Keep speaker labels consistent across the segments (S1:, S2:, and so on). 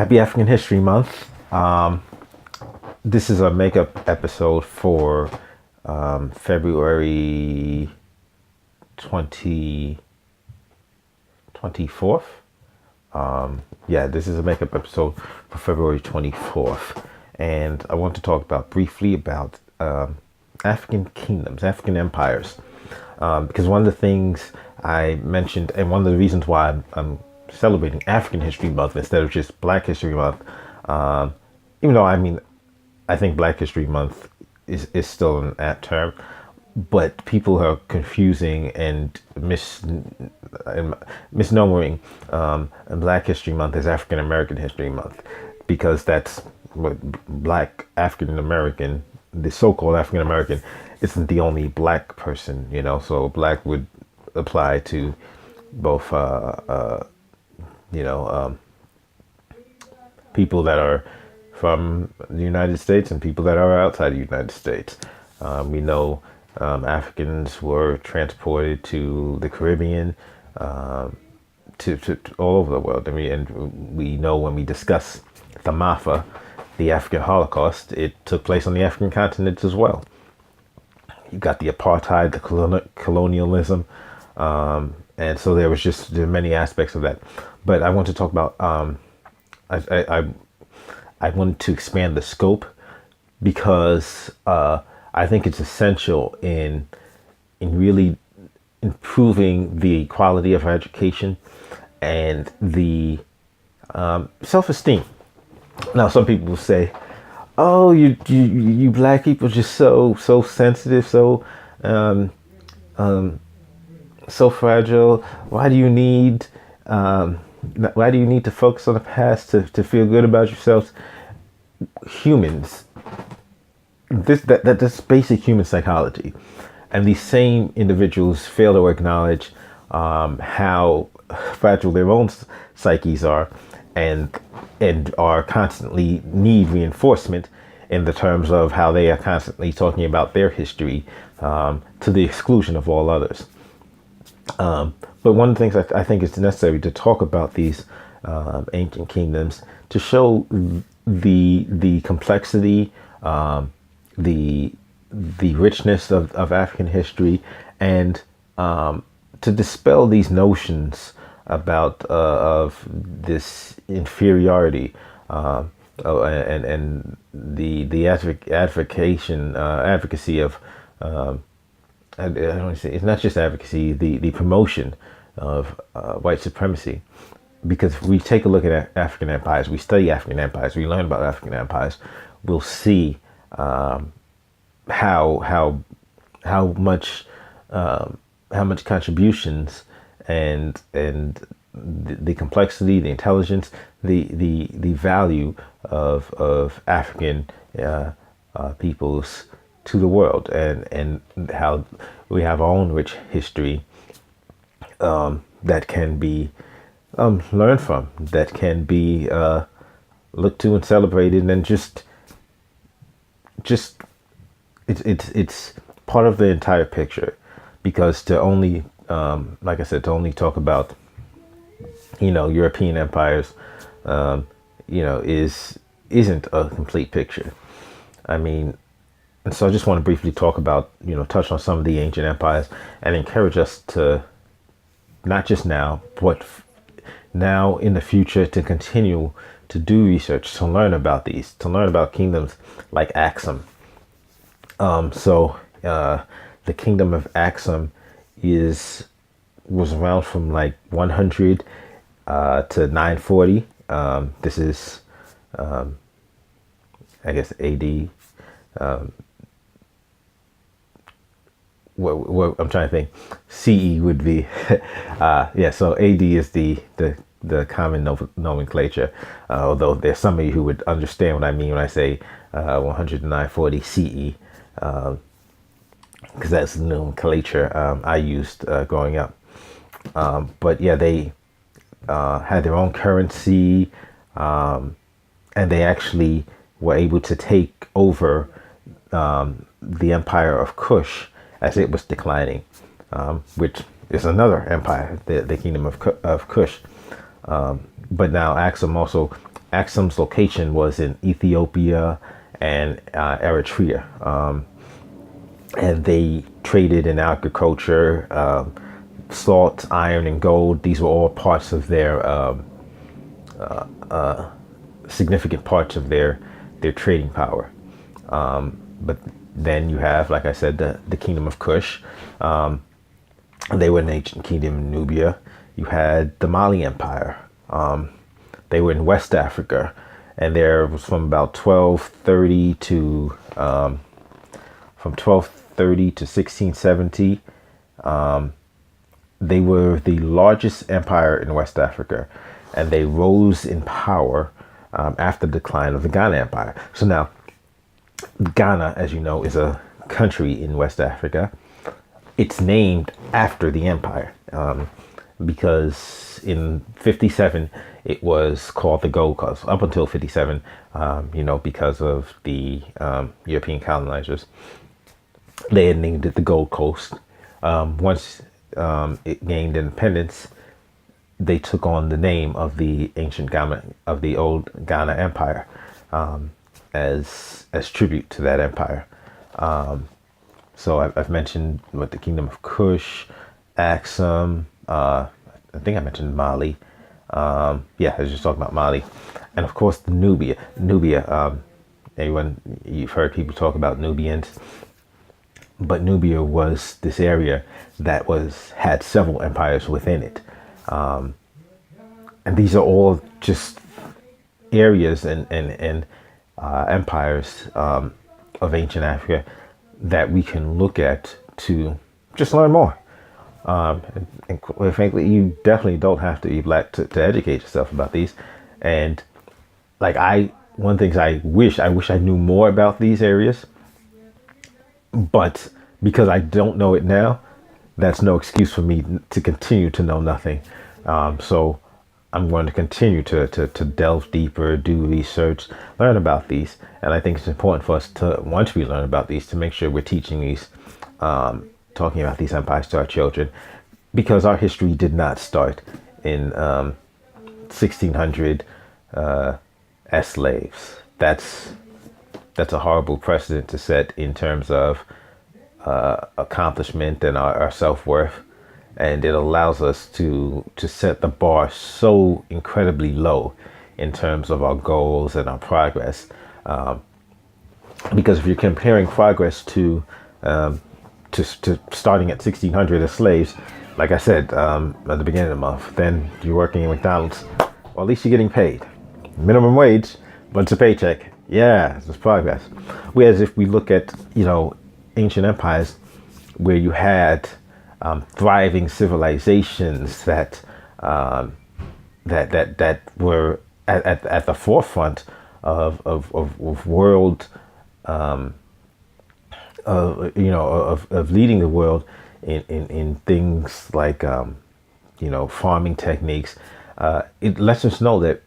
S1: Happy African History Month. This is a makeup episode for February 24th. This is a makeup episode for February 24th. And I want to talk briefly about African kingdoms, African empires. Because one of the things I mentioned, and one of the reasons why I'm celebrating African History Month instead of just Black History Month, even though I think Black History Month is still an apt term, but people are confusing and misnomering Black History Month as African American History Month, because that's what Black African American, the so-called African American, isn't the only Black person, so Black would apply to both people that are from the United States and people that are outside the United States. We know Africans were transported to the Caribbean, to all over the world. And we know when we discuss the MAFA, the African Holocaust, it took place on the African continent as well. You got the apartheid, the colonialism, and so there are many aspects of that. But I want to talk about, I want to expand the scope, because I think it's essential in really improving the quality of our education and the self-esteem. Now, some people will say, "Oh, you Black people are just so sensitive, so fragile. Why do you need to focus on the past to feel good about yourselves?" Humans, that's basic human psychology, and these same individuals fail to acknowledge how fragile their own psyches are, and are constantly need reinforcement in the terms of how they are constantly talking about their history, to the exclusion of all others. But one of the things I think is necessary to talk about these ancient kingdoms, to show the complexity, the richness of African history, and to dispel these notions about of this inferiority, and the advocacy of I don't want to say, it's not just advocacy, the promotion of white supremacy. Because if we take a look at African empires, we study African empires, we learn about African empires, we'll see how much contributions and the complexity, the intelligence, the value of African peoples to the world, and how we have our own rich history that can be learned from, that can be looked to and celebrated, and just it's part of the entire picture. Because to only, like I said, to only talk about European empires, isn't a complete picture. And so I just want to briefly talk about, touch on some of the ancient empires, and encourage us to, not just now, but now in the future, to continue to do research, to learn about these, to learn about kingdoms like Axum. The kingdom of Axum was around from like 100 to 940. This is, I guess, AD. I'm trying to think. CE would be, So AD is the common nomenclature. Although there's somebody who would understand what I mean when I say 100 to 940 CE, because that's the nomenclature I used growing up. But yeah, they had their own currency, and they actually were able to take over the empire of Kush as it was declining, which is another empire, the kingdom of Kush. But now Axum also Axum's location was in Ethiopia and Eritrea, and they traded in agriculture, salt, iron, and gold. These were all parts of their significant parts of their trading power. But then you have, like I said, the Kingdom of Kush. They were an ancient kingdom in Nubia. You had the Mali Empire. They were in West Africa, and there was from about 1230 to 1670. They were the largest empire in West Africa, and they rose in power after the decline of the Ghana Empire. So now, Ghana, as you know, is a country in West Africa. It's named after the empire because in 57 it was called the Gold Coast. Up until 57, because of the European colonizers, they had named it the Gold Coast. Once it gained independence, they took on the name of the ancient Ghana, of the old Ghana Empire, as tribute to that empire. So I've mentioned what the Kingdom of Kush, Axum. I think I mentioned Mali. I was just talking about Mali, and of course the Nubia. Everyone, you've heard people talk about Nubians, but Nubia was this area that had several empires within it, and these are all just areas and empires of ancient Africa that we can look at to just learn more. And quite frankly, you definitely don't have to be black to educate yourself about these. And one thing I wish I knew more about these areas, but because I don't know it now, that's no excuse for me to continue to know nothing. So I'm going to continue to delve deeper, do research, learn about these. And I think it's important for us to, once we learn about these, to make sure we're teaching these, talking about these empires to our children, because our history did not start in 1600 as slaves. That's a horrible precedent to set in terms of accomplishment and our self-worth. And it allows us to set the bar so incredibly low in terms of our goals and our progress. Because if you're comparing progress to starting at 1600 as slaves, like I said at the beginning of the month, then you're working at McDonald's, or at least you're getting paid minimum wage, but it's a paycheck. Yeah, it's progress. Whereas if we look at ancient empires where you had thriving civilizations that were at the forefront of world, of leading the world in things like farming techniques. It lets us know that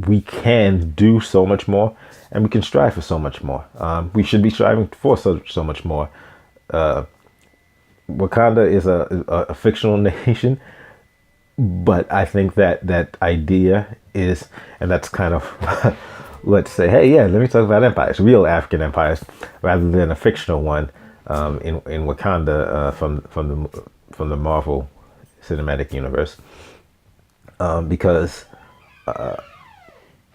S1: we can do so much more, and we can strive for so much more. We should be striving for so much more. Wakanda is a fictional nation, but I think that idea is, and that's kind of let's say, hey, yeah, let me talk about empires, real African empires, rather than a fictional one in Wakanda from the Marvel Cinematic Universe, because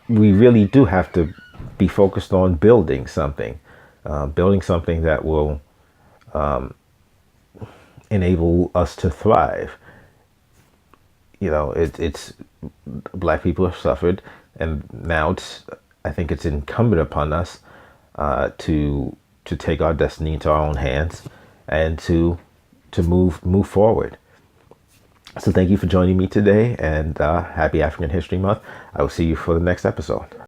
S1: we really do have to be focused on building something that will enable us to thrive. It's black people have suffered, and now I think it's incumbent upon us to take our destiny into our own hands and to move forward. So thank you for joining me today, and happy African History Month. I will see you for the next episode.